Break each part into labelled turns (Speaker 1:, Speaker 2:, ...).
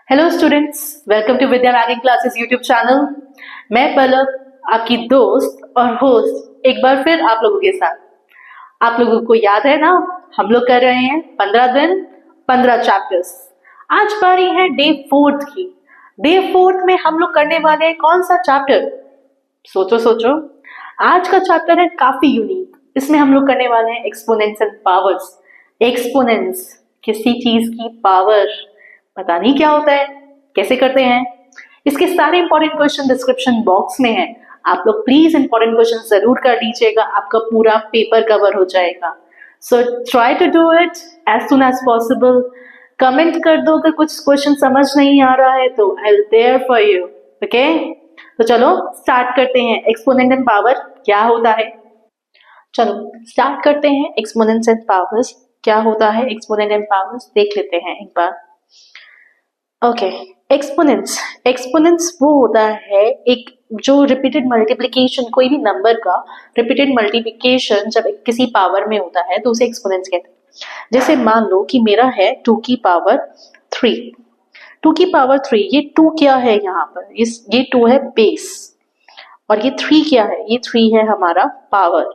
Speaker 1: Hello students, welcome to Vidya मैगिंग classes YouTube channel. मैं पलक, आपकी दोस्त और होस्ट, एक बार फिर आप लोगों के साथ। आप लोगों को याद है ना, हम लोग कर रहे हैं 15 दिन 15 चैप्टर्स। आज बारी है डे 4 की। डे 4 में हम लोग करने वाले हैं कौन सा चैप्टर? सोचो सोचो। आज का चैप्टर है काफी यूनिक। इसमें हम लोग करने वाले हैं एक्सपोनेंट्स एंड पावर्स। एक्सपोनेंट्स, किसी चीज की पावर, पता नहीं क्या होता है, कैसे करते हैं। इसके सारे इंपॉर्टेंट क्वेश्चन डिस्क्रिप्शन बॉक्स में है। आप लोग प्लीज इंपॉर्टेंट क्वेश्चन जरूर कर लीजिएगा, आपका पूरा पेपर कवर हो जाएगा। So try to do it as soon as possible. Comment कर दो अगर कुछ क्वेश्चन समझ नहीं आ रहा है तो I will there for you. Okay, तो चलो स्टार्ट करते हैं। एक्सपोनेंट एंड पावर क्या होता है? चलो स्टार्ट करते हैं। एक्सपोनेंट्स एंड पावर्स क्या होता है? एक्सपोनेंट एंड पावर्स देख लेते हैं एक बार। ओके, एक्सपोनेंट्स एक्सपोनेंट्स वो होता है एक जो रिपीटेड मल्टीप्लिकेशन, कोई भी नंबर का रिपीटेड मल्टीप्लिकेशन जब किसी पावर में होता है तो उसे एक्सपोनेंट्स कहते हैं। जैसे मान लो कि मेरा है 2 की पावर 3। 2 की पावर 3, ये 2 क्या है यहाँ पर? ये 2 है बेस, और ये 3 क्या है? ये 3 है हमारा पावर।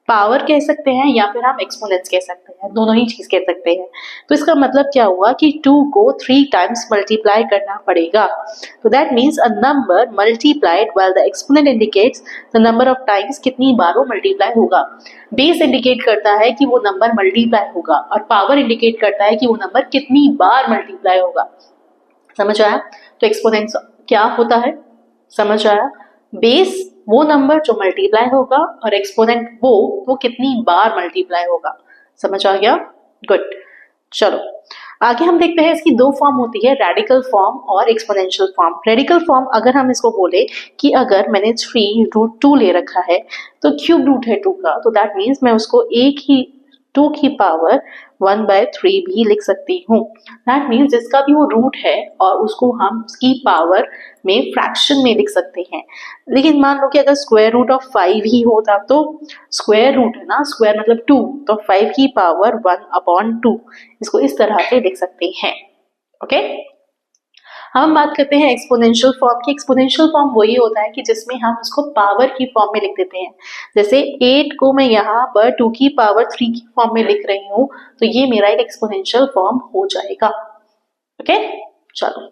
Speaker 1: पावर कह सकते हैं या फिर हम एक्सपोनेंट्स कह सकते हैं, दोनों ही चीज कह सकते हैं। तो इसका मतलब क्या हुआ कि 2 को 3 टाइम्स मल्टीप्लाई करना पड़ेगा। तो that means a number multiplied while the exponent indicates the number of times कितनी बार वो मल्टीप्लाई होगा। बेस इंडिकेट करता है कि वो नंबर मल्टीप्लाई होगा, और पावर इंडिकेट करता है कि वो नंबर कितनी बार मल्टीप्लाई होगा। समझ आया? तो एक्सपोनेंट्स क्या होता है, समझ आया? बेस वो नंबर जो मल्टीप्लाई होगा, और एक्सपोनेंट वो कितनी बार मल्टीप्लाई होगा। समझ आ गया? गुड। चलो आगे हम देखते हैं। इसकी दो फॉर्म होती है, रेडिकल फॉर्म और एक्सपोनेंशियल फॉर्म। रेडिकल फॉर्म अगर हम इसको बोले कि अगर मैंने 3√2 ले रखा है तो क्यूब रूट है 2 का, तो दैट मीन्स मैं उसको एक ही 2 की पावर 1/3 भी लिख सकती हूँ। दैट मीन्स जिसका भी वो रूट है और उसको हम उसकी पावर में फ्रैक्शन में लिख सकते हैं। लेकिन मान लो कि अगर स्क्वायर रूट ऑफ 5 ही होता तो स्क्वायर रूट है ना, स्क्वायर मतलब 2, तो 5 की पावर 1/2 इसको इस तरह से लिख सकते हैं। ओके, हम बात करते हैं एक्सपोनेंशियल फॉर्म की। एक्सपोनेंशियल फॉर्म वही होता है कि जिसमें हम उसको पावर की फॉर्म में लिख देते हैं। जैसे 8 को मैं यहाँ पर 2 की पावर 3 की फॉर्म में लिख रही हूँ, तो ये मेरा एक एक्सपोनेंशियल फॉर्म हो जाएगा। ओके, चलो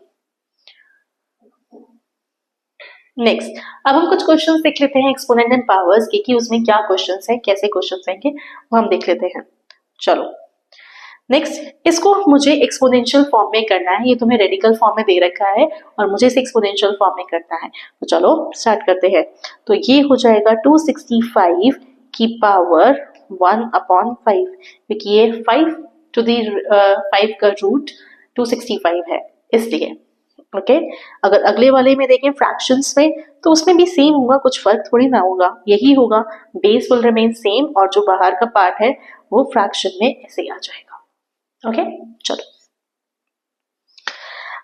Speaker 1: नेक्स्ट अब हम कुछ क्वेश्चंस देख लेते हैं एक्सपोनेंट एंड पावर्स के, कि उसमें क्या क्वेश्चंस हैं, कैसे क्वेश्चंस आएंगे वो हम देख लेते हैं। चलो नेक्स्ट, इसको मुझे एक्सपोनेंशियल फॉर्म में करना है। ये तुम्हें रेडिकल फॉर्म में दे रखा है और मुझे इसे एक्सपोनेंशियल फॉर्म में करना है। तो चलो स्टार्ट करते हैं। तो ये हो जाएगा 265 की पावर 1/5, क्योंकि ये 5 का रूट 265 है इसलिए। ओके, अगर अगले वाले में देखें फ्रैक्शंस में, तो उसमें भी सेम होगा, कुछ फर्क थोड़ी ना होगा, यही होगा। बेस विल रिमेन सेम और जो बाहर का पार्ट है वो फ्रैक्शन में ऐसे ही आ जाएगा। ओके, चलो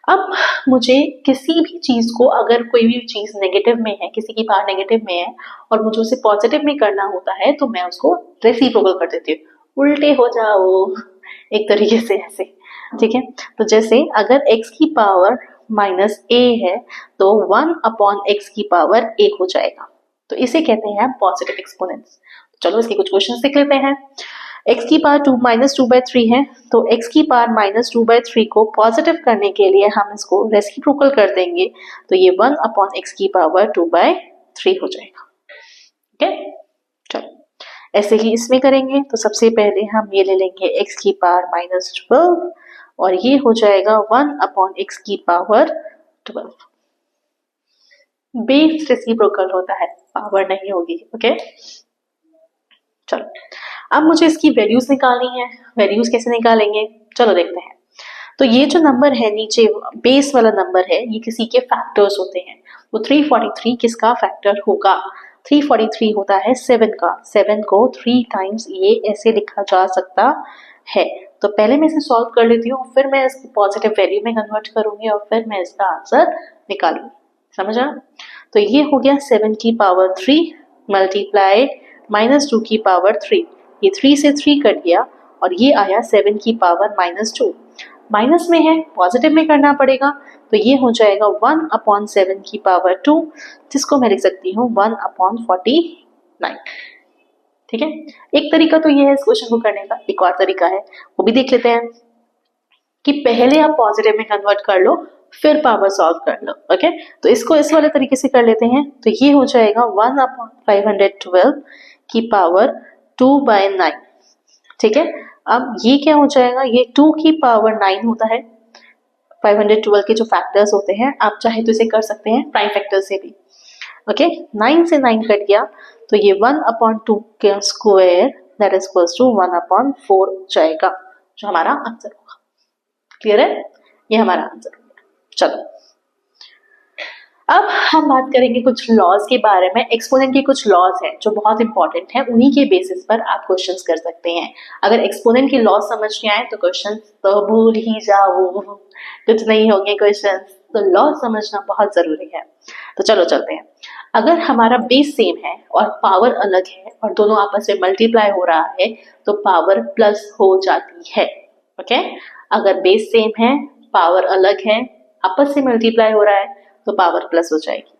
Speaker 1: अब मुझे किसी भी चीज को, अगर कोई भी चीज नेगेटिव में है, किसी की पावर नेगेटिव में है और मुझे उसे पॉजिटिव में करना होता है, तो मैं उसको रेसिप्रोकल कर देती हूँ, उल्टे हो जाओ एक तरीके से ऐसे। ठीक है, तो जैसे अगर x की पावर -a है तो 1/x की पावर a हो जाएगा। तो इसे कहते हैं पॉजिटिव एक्सपोनेंट्स। चलो इसके कुछ क्वेश्चंस देख लेते हैं। x की पावर -2/3 है, तो x की पावर -2/3 को पॉजिटिव करने के लिए हम इसको रेसिप्रोकल कर देंगे, तो ये 1/x की पावर 2/3 हो जाएगा। ओके, चलो ऐसे ही इसमें करेंगे। तो सबसे पहले हम ये ले लेंगे x की पावर -12 और ये हो जाएगा 1/x की पावर 12। बेस रेसिप्रोकल होता है, पावर नहीं होगी। ओके, चलो अब मुझे इसकी वैल्यूज निकालनी है। वैल्यूज कैसे निकालेंगे, चलो देखते हैं। तो ये जो नंबर है नीचे बेस वाला नंबर है, ये किसी के फैक्टर्स होते हैं। तो 343 किसका फैक्टर होगा? 343 होता है 7 का। 7 को 3 टाइम्स ये ऐसे लिखा जा सकता है। तो पहले मैं इसे सॉल्व कर लेती हूँ, फिर मैं इसको पॉजिटिव वैल्यू में कन्वर्ट करूंगी और फिर मैं इसका आंसर निकालूंगी। समझा? तो ये हो गया 7 की पावर 3 मल्टीप्लाइड -2 की पावर 3। ये 3 से 3 कट गया और ये आया 7 की पावर -2। माइनस में है, पॉजिटिव में करना पड़ेगा, तो ये हो जाएगा 1/7 की पावर 2, जिसको मैं लिख सकती हूँ 1/49। ठीक है, एक तरीका तो ये है इस क्वेश्चन को करने का, एक और तरीका है वो भी देख लेते हैं कि पहले आप पॉजिटिव में कन्वर्ट कर लो फिर पावर सॉल्व कर लो। ओके, तो इसको इस वाले तरीके से कर लेते हैं, तो ये हो जाएगा 1/512 की पावर 2/9। ठीक है, अब ये क्या हो जाएगा, ये 2 की पावर 9 होता है। 512 के जो फैक्टर्स होते हैं आप चाहे तो इसे कर सकते हैं प्राइम फैक्टर से भी। ओके, 9 से 9 कट गया तो ये 1/2 का square that is equals to 1/4 हो जाएगा, जो हमारा आंसर होगा। क्लियर है, ये हमारा आंसर होगा। चलो अब हम बात करेंगे कुछ लॉज के बारे में। एक्सपोनेंट के कुछ लॉज हैं जो बहुत इंपॉर्टेंट हैं, उन्हीं के बेसिस पर आप क्वेश्चंस कर सकते हैं। अगर एक्सपोनेंट के लॉज समझ नहीं आए तो क्वेश्चंस तो भूल ही जाओ, कुछ नहीं होंगे क्वेश्चंस, तो लॉज समझना बहुत जरूरी है। तो चलो चलते हैं। अगर हमारा बेस सेम है और पावर अलग है और दोनों आपस में मल्टीप्लाई हो रहा है तो पावर प्लस हो जाती है। ओके, अगर बेस सेम है, पावर अलग है, आपस से मल्टीप्लाई हो रहा है तो पावर प्लस हो जाएगी।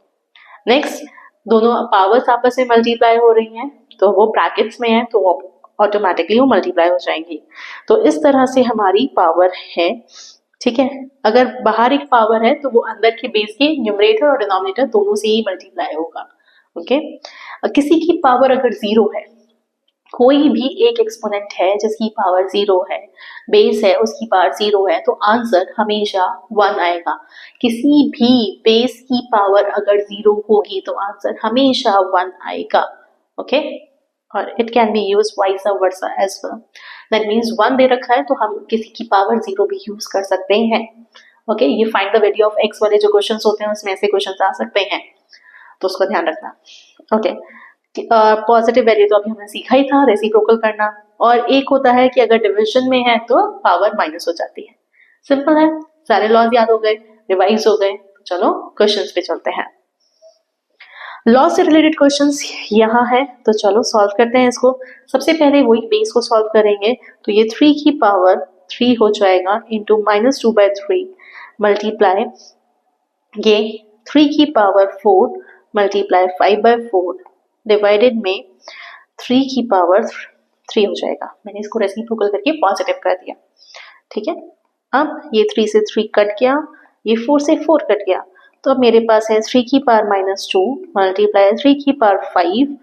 Speaker 1: नेक्स्ट, दोनों पावर्स आपस में मल्टीप्लाई हो रही हैं तो वो ब्रैकेट्स में है तो वो ऑटोमेटिकली वो मल्टीप्लाई हो जाएंगी। तो इस तरह से हमारी पावर है। ठीक है, अगर बाहर एक पावर है तो वो अंदर के बेस के न्यूमरेटर और डिनोमिनेटर दोनों से ही मल्टीप्लाई होगा। ओके, किसी की पावर अगर 0 है, कोई भी एक एक्सपोनेंट है जिसकी पावर 0 है, बेस है उसकी पावर 0 है, तो आंसर हमेशा 1 आएगा। किसी भी बेस की पावर अगर 0 होगी तो आंसर हमेशा 1 आएगा। ओके, और it can be use vice versa as well. That means 1 दे रखा है तो हम किसी की पावर 0 भी यूज कर सकते हैं। ओके, ये find the value of x वाले जो क्वेश्चंस होते हैं उसमें ऐसे क्वेश्चंस आ सकते हैं, तो उसका ध्यान रखना। ओके, पॉजिटिव वैल्यू तो अभी हमने सीखा ही था, रेसिप्रोकल करना। और एक होता है कि अगर डिविजन में है तो पावर माइनस हो जाती है। सिंपल है, सारे लॉज याद हो गए, रिवाइज हो गए। चलो क्वेश्चंस पे चलते हैं। लॉ से रिलेटेड क्वेश्चंस यहाँ है, तो चलो सॉल्व करते हैं इसको। सबसे पहले वही बेस को सॉल्व करेंगे, तो ये 3 की पावर 3 हो जाएगा इंटू -2/3 मल्टीप्लाई ये 3 की पावर 4 मल्टीप्लाई 5/4 डिवाइडेड में 3 की पावर 3 हो जाएगा। मैंने इसको रेसिप्रोकल करके पॉजिटिव कर दिया। ठीक है, अब ये 3 से 3 कट गया, ये 4 से 4 कट गया, तो अब मेरे पास है 3 की पावर -2 मल्टीप्लाई 3 की पावर 5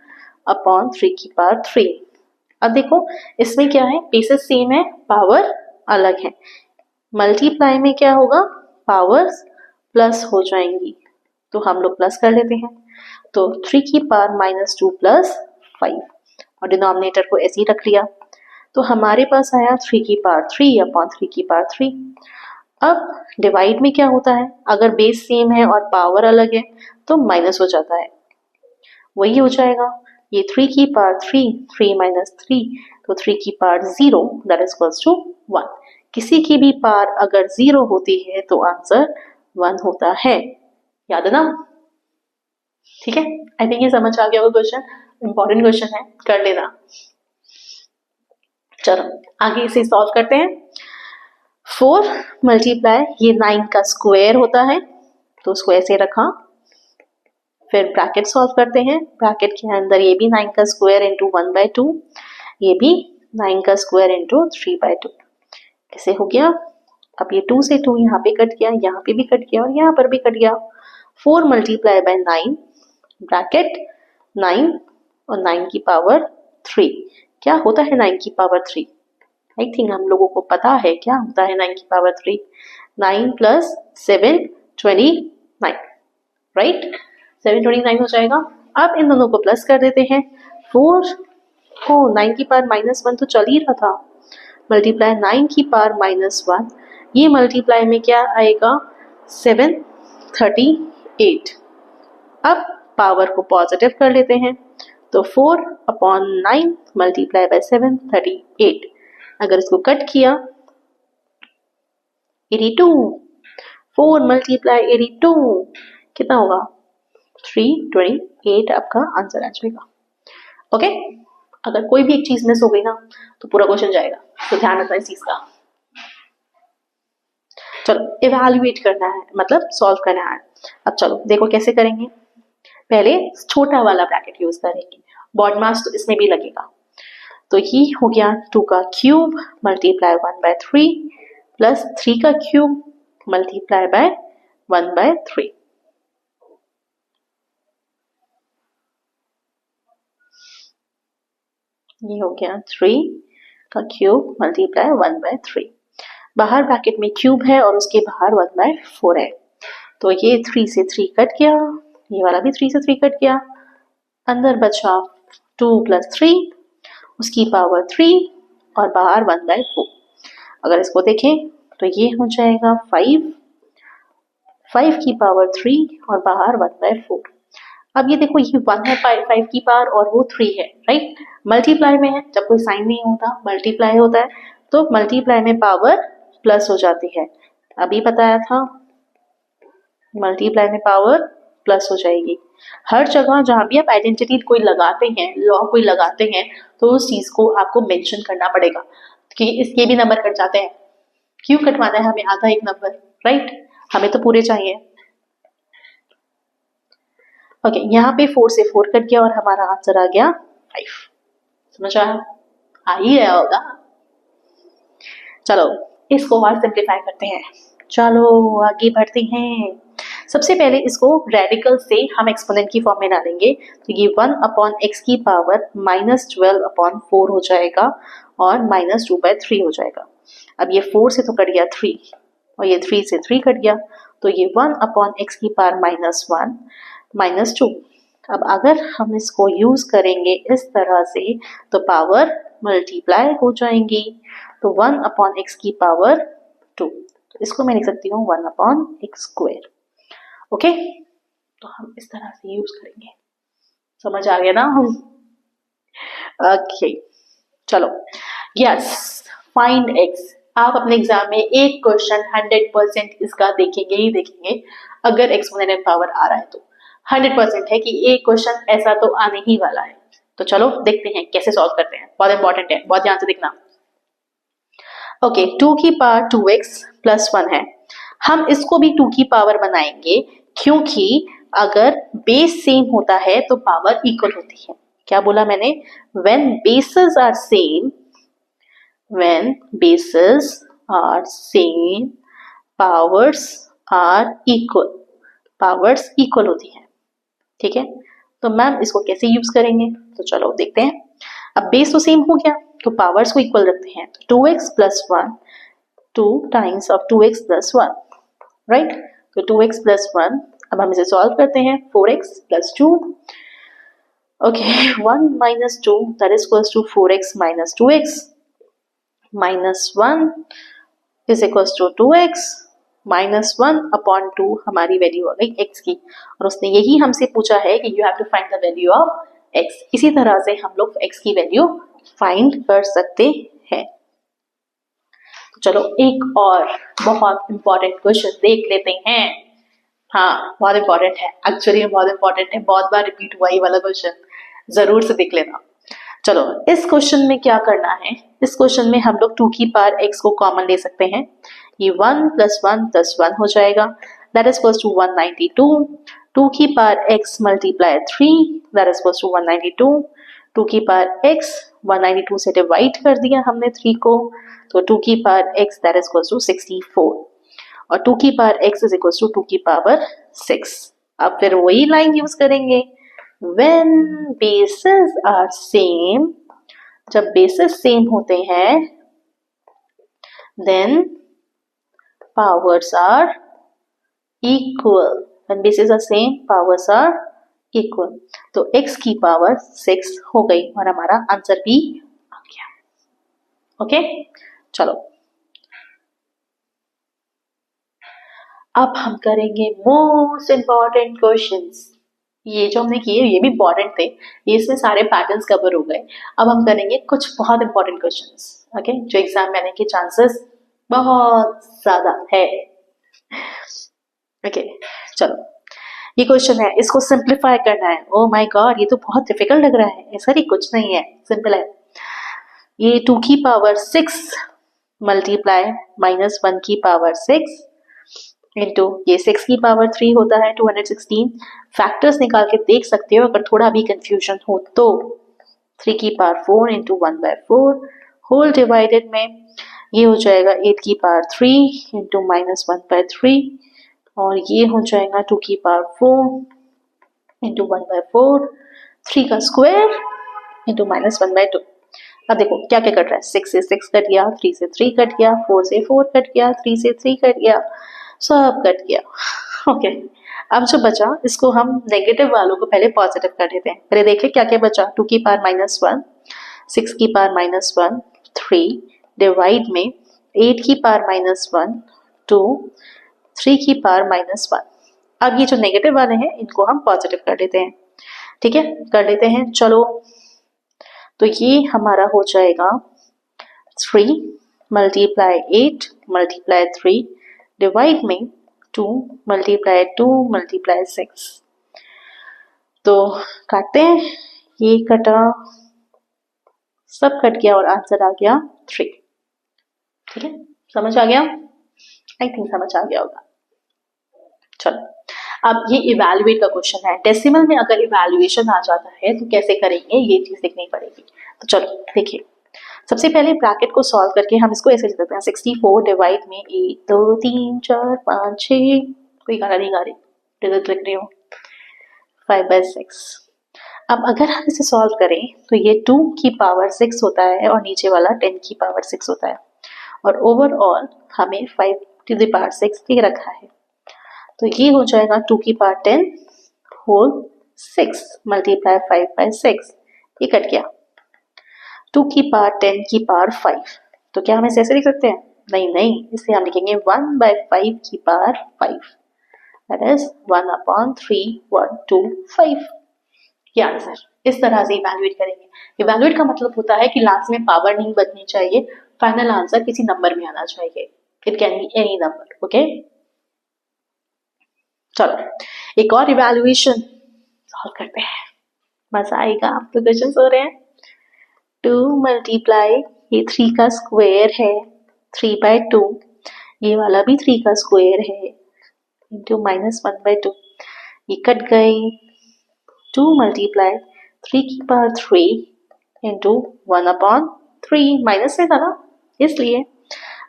Speaker 1: अपॉन 3 की पावर 3। अब देखो इसमें क्या है, बेसिस सेम है, पावर अलग है। मल्टीप्लाई में क्या होगा, पावर्स प्लस हो जाएंगी, तो हम लोग प्लस कर लेते हैं। तो 3 की पावर -2 प्लस 5 और डिनोमिनेटर को ऐसे ही रख लिया, तो हमारे पास आया 3 की पावर 3 अपॉन 3 की पावर 3। अब डिवाइड में क्या होता है, अगर बेस सेम है और पावर अलग है तो माइनस हो जाता है, वही हो जाएगा। ये 3 की पावर 3, 3 माइनस 3, तो 3 की power 0 that is equals to 1। किसी की भी पावर अगर 0 होती है तो आंसर 1 होता है, याद है ना। ठीक है, आई थिंक ये समझ आ गया होगा क्वेश्चन, इंपॉर्टेंट क्वेश्चन है, कर लेना। चलो आगे इसे सॉल्व करते हैं। 4 मल्टीप्लाई ये 9 का स्क्वायर होता है, तो उसको ऐसे रखा। फिर ब्रैकेट सॉल्व करते हैं, ब्रैकेट के अंदर ये भी 9 का स्क्वायर इंटू 1/2, ये भी 9 का स्क्वायर इंटू 3/2। कैसे हो गया, अब ये 2 से 2 यहाँ पे कट गया, यहाँ पे भी कट गया और यहाँ पर भी कट गया। 4 मल्टीप्लाई बाय 9 ब्रैकेट 9 और 9 की पावर 3। क्या होता है 9 की पावर 3? आई थिंक हम लोगों को पता है क्या होता है 9 की पावर 3। 9 प्लस 7 29, राइट, 729 हो जाएगा। अब इन दोनों को प्लस कर देते हैं। 4 को 9 की पावर -1 तो चल ही रहा था, मल्टीप्लाई 9 की पावर -1, ये मल्टीप्लाई में क्या आएगा 738। अब पावर को पॉजिटिव कर लेते हैं, तो 4/9 मल्टीप्लाई बाय 738। अगर इसको कट किया 82, 4 मल्टीप्लाई 82 कितना होगा 328, आपका आंसर आ जाएगा। ओके, अगर कोई भी एक चीज मिस हो गई ना तो पूरा क्वेश्चन जाएगा, तो ध्यान रखना इस चीज का। चलो इवेल्युएट करना है, मतलब सॉल्व करना है। अब चलो देखो कैसे करेंगे। पहले छोटा वाला ब्रैकेट यूज करेंगे, बॉड मास तो इसमें भी लगेगा। तो ये हो गया 2 का क्यूब मल्टीप्लाई 1/3 प्लस 3 का क्यूब मल्टीप्लाई बाय 1/3। ये हो गया 3 का क्यूब मल्टीप्लाई 1/3। बाहर ब्रैकेट में क्यूब है और उसके बाहर 1/4 है, तो ये 3 से 3 कट गया, ये वाला भी 3 से 3 कट गया, अंदर बचा 2 + 3 उसकी पावर 3 और बाहर 1/4। अगर इसको देखें तो ये हो जाएगा 5 की पावर 3 और बाहर 1/4। अब ये देखो ये 1 है 5 की पावर और वो 3 है, राइट। मल्टीप्लाई में है, जब कोई साइन नहीं होता मल्टीप्लाई होता है, तो मल्टीप्लाई में पावर प्लस हो जाती है। अभी बताया था मल्टीप्लाई में पावर प्लस हो जाएगी। हर जगह जहां भी आप आइडेंटिटी कोई लगाते हैं, लॉ कोई लगाते हैं, तो उस चीज को आपको मेंशन करना पड़ेगा कि इसके भी नंबर कट जाते हैं। क्यों कटवाना है हमें आधा एक नंबर, राइट, हमें तो पूरे चाहिए। ओके, यहाँ पे 4 से 4 कट गया और हमारा आंसर आ गया 5। समझ आया? आ ही गया होगा। चलो इसको और सिंप्लीफाई करते हैं। चलो आगे बढ़ते हैं। सबसे पहले इसको रेडिकल से हम एक्सपोनेंट की फॉर्म में डालेंगे, तो ये 1/x की पावर -12/4 हो जाएगा और -2/3 हो जाएगा। अब ये 4 से तो कट गया 3 और ये 3 से 3 कट गया, तो ये 1/x की पावर -1 -2। अब अगर हम इसको यूज करेंगे इस तरह से तो पावर मल्टीप्लाई हो जाएंगी, तो 1/x की पावर 2, तो इसको मैं लिख सकती हूँ 1/x²। ओके, तो हम इस तरह से यूज करेंगे। समझ आ गया ना हम? ओके चलो, यस, फाइंड x। आप अपने एग्जाम में एक क्वेश्चन 100% इसका देखेंगे ही देखेंगे। अगर एक्सपोनेंट पावर आ रहा है तो 100% है कि एक क्वेश्चन ऐसा तो आने ही वाला है। तो चलो देखते हैं कैसे सॉल्व करते हैं, बहुत इंपॉर्टेंट है, बहुत ध्यान से देखना। ओके, 2 की पावर 2x + 1 है, हम इसको भी 2 की पावर बनाएंगे, क्योंकि अगर बेस सेम होता है तो पावर इक्वल होती है। क्या बोला मैंने? when bases are same powers are equal, powers equal होती हैं। ठीक है, तो मैम इसको कैसे यूज करेंगे, तो चलो देखते हैं। अब बेस तो सेम हो गया तो पावर्स को इक्वल रखते हैं, तो 2x + 1 2 times of 2x + 1, right. तो 2x + 1, अब हम इसे सॉल्व करते हैं। 4x + 2, okay, 1 - 2 that is equals to 4x - 2x -1 is equals to 2x -1/2 हमारी वैल्यू आ गई x की, और उसने यही हमसे पूछा है कि you have to find the value of x। इसी तरह से हम लोग x की वैल्यू फाइंड कर सकते हैं। चलो एक और बहुत इंपॉर्टेंट क्वेश्चन देख लेते हैं। हाँ बहुत इंपॉर्टेंट है, एक्चुअली बहुत इंपॉर्टेंट है, बहुत बार रिपीट हुआ ये वाला क्वेश्चन, जरूर से देख लेना। चलो इस क्वेश्चन में क्या करना है, इस क्वेश्चन में हम लोग 2 की पावर x को कॉमन ले सकते हैं। ये 1 + 1 + 1 हो जाएगा, दैट इज इक्वल्स टू 192। 2 की power x multiply 3, that is equals to 192। 2 की पावर x 192 से डिवाइड कर दिया हमने 3 को, तो 2 की power x that is equals to 64, और 2 की power x is equals to 2 की पावर 6। अब फिर वही लाइन यूज करेंगे, when bases are same, जब बेसिस सेम होते हैं, then powers are equal, when bases are same powers are equal, तो x की पावर 6 हो गई और हमारा आंसर भी आ गया। ओके चलो अब हम करेंगे मोस्ट इंपॉर्टेंट क्वेश्चंस। ये जो हमने किए ये भी इंपॉर्टेंट थे, ये इसमें सारे पैटर्न्स कवर हो गए। अब हम करेंगे कुछ बहुत इंपॉर्टेंट क्वेश्चंस, ओके, जो एग्जाम में आने के चांसेस बहुत ज्यादा है। ओके चलो ये क्वेश्चन है, इसको सिंप्लीफाई करना है। ओ माय गॉड, ये तो बहुत डिफिकल्ट लग रहा है। ऐसा नहीं, कुछ नहीं है, सिंपल है। ये 2 की पावर 6 मल्टीप्लाई -1 की पावर 6 इंटू ये 6 की पावर 3 होता है 216। फैक्टर्स निकाल के देख सकते हो अगर थोड़ा भी कंफ्यूजन हो तो। 3 की पावर 4 इंटू 1/4 होल डिवाइडेड में ये हो जाएगा 8 की पावर 3 इंटू -1/3 और ये हो जाएगा 2 की पावर 4 इंटू 1/4 3 का स्क्वायर इंटू -1/2। अब देखो क्या क्या कट रहा है, 6 से 6 कट गया, 3 से 3 कट गया, 4 से 4 कट गया, 3 से 3 कट गया, सब कट गया। ओके, अब जो बचा इसको हम नेगेटिव वालों को पहले पॉजिटिव कर देते हैं। पहले देख ले क्या क्या बचा, 2 की पावर -1, 6 की पावर -1, 3 डिवाइड में 8 की पावर -1, 2, 3 की पावर -1। अब ये जो नेगेटिव वाले हैं इनको हम पॉजिटिव कर देते हैं। ठीक है, कर लेते हैं। चलो तो ये हमारा हो जाएगा 3 मल्टीप्लाई 8 मल्टीप्लाई 3 डिवाइड में 2 मल्टीप्लाई 2 मल्टीप्लाई 6। तो काटते हैं, ये कटा, सब कट गया और आंसर आ गया 3। ठीक है, समझ आ गया? आई थिंक समझ आ गया होगा। चलो अब ये इवैल्यूएट का क्वेश्चन है। डेसिमल में अगर इवैल्यूएशन आ जाता है तो कैसे करेंगे ये चीज देखनी पड़ेगी। तो चलो देखिए, सबसे पहले ब्रैकेट को सॉल्व करके हम इसको ऐसे लिख देते हैं 64 डिवाइड में 1 2 3 4 5 6, कोई गाना नहीं गा रही, रिजल्ट लिख रही हूँ, 5/6। अब अगर हम इसे सॉल्व करें तो ये 2 की पावर 6 होता है और नीचे वाला 10 की पावर 6 होता है और ओवरऑल हमें 5 टू द पावर 6 दे रखा है। तो ये हो जाएगा 2 की पावर 10 होल 6 मल्टीप्लाई 5/6, ये कट गया। 2 की पावर 10 की पावर 5, तो क्या हम इसे ऐसे लिख सकते हैं? नहीं नहीं, इसे हम लिखेंगे 1/5 की पावर 5, दैट इज 1/3 ये आंसर। इस तरह से इवैल्यूएट करेंगे। इवैल्यूएट का मतलब होता है कि लास्ट में पावर नहीं बदलनी चाहिए, फाइनल आंसर किसी नंबर में आना चाहिए। It can be any number. Okay, चलो एक और इवैल्यूएशन सॉल्व करते हैं, मजा आएगा। आप तो क्वेश्चन हो रहे हैं। 2 मल्टीप्लाई, ये 3 का स्क्वायर है 3/2, ये वाला भी 3 का स्क्वायर है इंटू -1/2, ये कट गई। 2 मल्टीप्लाई 3 की पावर 3 इंटू 1/3, माइनस में था ना इसलिए।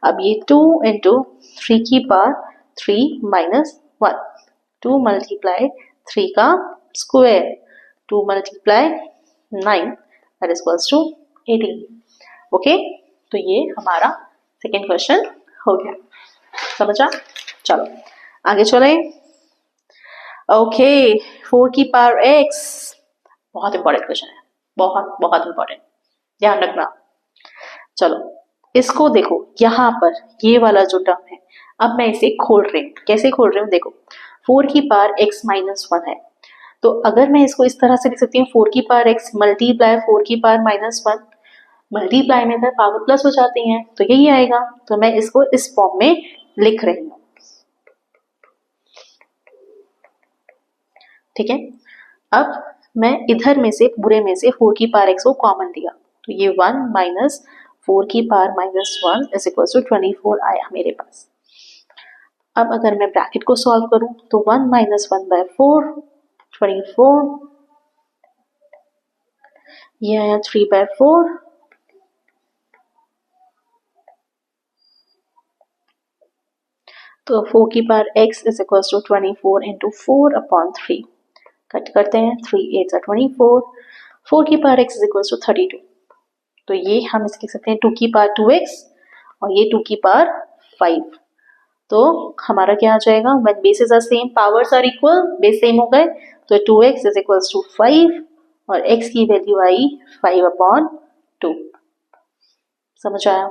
Speaker 1: अब ये 2 इंटू 3 की पावर 3 -1, 2 मल्टीप्लाई 3 का square, 2 multiply 9 that is equals to 18। Okay, तो ये हमारा सेकेंड क्वेश्चन हो गया। समझा? चलो आगे चले। ओके, 4 की पावर x, बहुत इंपॉर्टेंट क्वेश्चन है, बहुत बहुत इंपॉर्टेंट, ध्यान रखना। चलो इसको देखो, यहाँ पर ये वाला जो टर्म है, अब मैं इसे खोल रही हूँ। कैसे खोल रही हूँ देखो, 4 की पावर x -1 है, तो अगर मैं इसको इस तरह से लिख सकती हूँ 4 की पावर x मल्टीप्लाई 4 की पावर -1, मल्टीप्लाई में अगर पावर प्लस हो जाती हैं तो यही आएगा। तो मैं इसको इस फॉर्म में लिख रही हूँ। ठीक है, अब मैं इधर में से पूरे में से 4 की पावर x को कॉमन दिया, तो ये 1 माइनस 4 की पावर -1 इज इक्वल टू 24 आया मेरे पास। अब अगर मैं ब्रैकेट को सॉल्व करूं तो 1 माइनस 1/4 24, ये आया 3/4, तो 4 की power x is equal to 24 into 4/3, cut करते हैं, 3 8 24, 4 की power x is equal to 32, तो ये हम इसे लिख सकते हैं 2 की पावर 2x और ये 2 की पावर 5। तो हमारा क्या आ जाएगा, when bases are same powers are equal, base same हो गए, तो 2x इज इक्वल टू 5 और x की वैल्यू आई 5/2। समझ आया?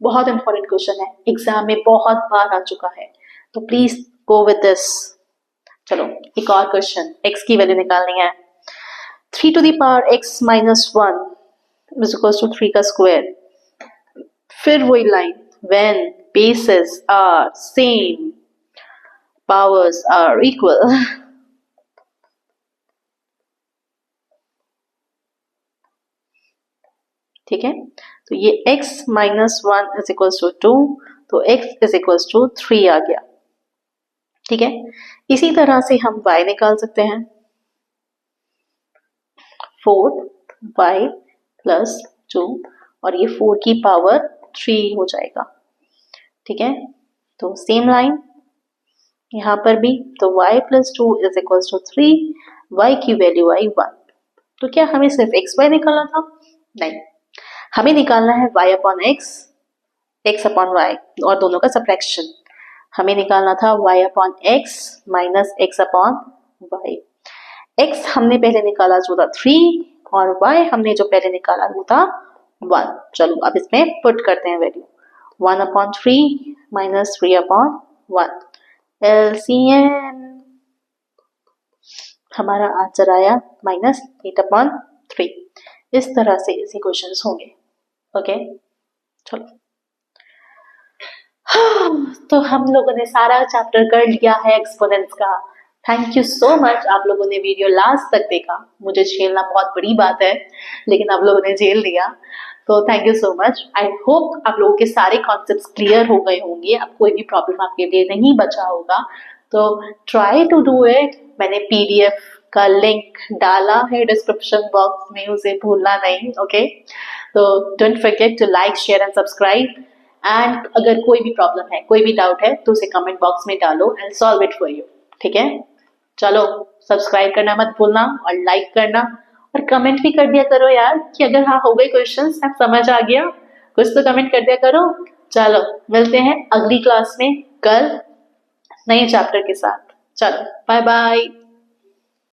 Speaker 1: बहुत इंपॉर्टेंट क्वेश्चन है, एग्जाम में बहुत बार आ चुका है, तो प्लीज गो विद दिस। चलो एक और क्वेश्चन, x की वैल्यू निकालनी है। 3 to the power x minus 1 is equal to 3 का स्क्वायर, फिर वही line, when bases are same powers are equal। ठीक है, तो ये x minus 1 is equal to 2, तो x इज इक्वल टू 3 आ गया। ठीक है। इसी तरह से हम y निकाल सकते हैं, 4y प्लस 2 और ये 4 की पावर 3 हो जाएगा। ठीक है, तो सेम लाइन यहाँ पर भी, तो y plus 2 is equal to 3, y की वैल्यू आई 1। तो क्या हमें सिर्फ एक्स वाई निकालना था? नहीं, हमें निकालना है y upon x upon y और दोनों का सब्ट्रैक्शन। हमें निकालना था y upon x minus x upon y। x हमने पहले निकाला जो था 3 और y हमने जो पहले निकाला वो था 1। चलो अब इसमें पुट करते हैं value, 1 upon 3 minus 3 upon 1, LCM हमारा आंसर आया माइनस 8 अपॉन 3। इस तरह से इसी क्वेश्चंस होंगे। ओके, चलो तो हम लोगों ने सारा चैप्टर कर लिया है एक्सपोनेंट्स का। थैंक यू सो मच, आप लोगों ने वीडियो लास्ट तक देखा। मुझे झेलना बहुत बड़ी बात है, लेकिन आप लोगों ने झेल लिया, तो thank you so much. I hope आप लोगों के सारे कॉन्सेप्ट्स क्लियर हो गए होंगे, अब कोई भी प्रॉब्लम आपके लिए नहीं बचा होगा। तो ट्राई टू डू इट। मैंने पीडीएफ का लिंक डाला है डिस्क्रिप्शन बॉक्स में, उसे भूलना नहीं। ओके, तो don't forget to like, share and subscribe. And अगर कोई भी प्रॉब्लम है, कोई भी डाउट है, तो उसे कमेंट बॉक्स में डालो and solve it for you. ठीक है, चलो सब्सक्राइब करना मत भूलना और लाइक करना और कमेंट भी कर दिया करो यार कि अगर हाँ हो गए क्वेश्चन, सब समझ आ गया, कुछ तो कमेंट कर दिया करो। चलो मिलते हैं अगली क्लास में कल नए चैप्टर के साथ। चलो बाय बाय।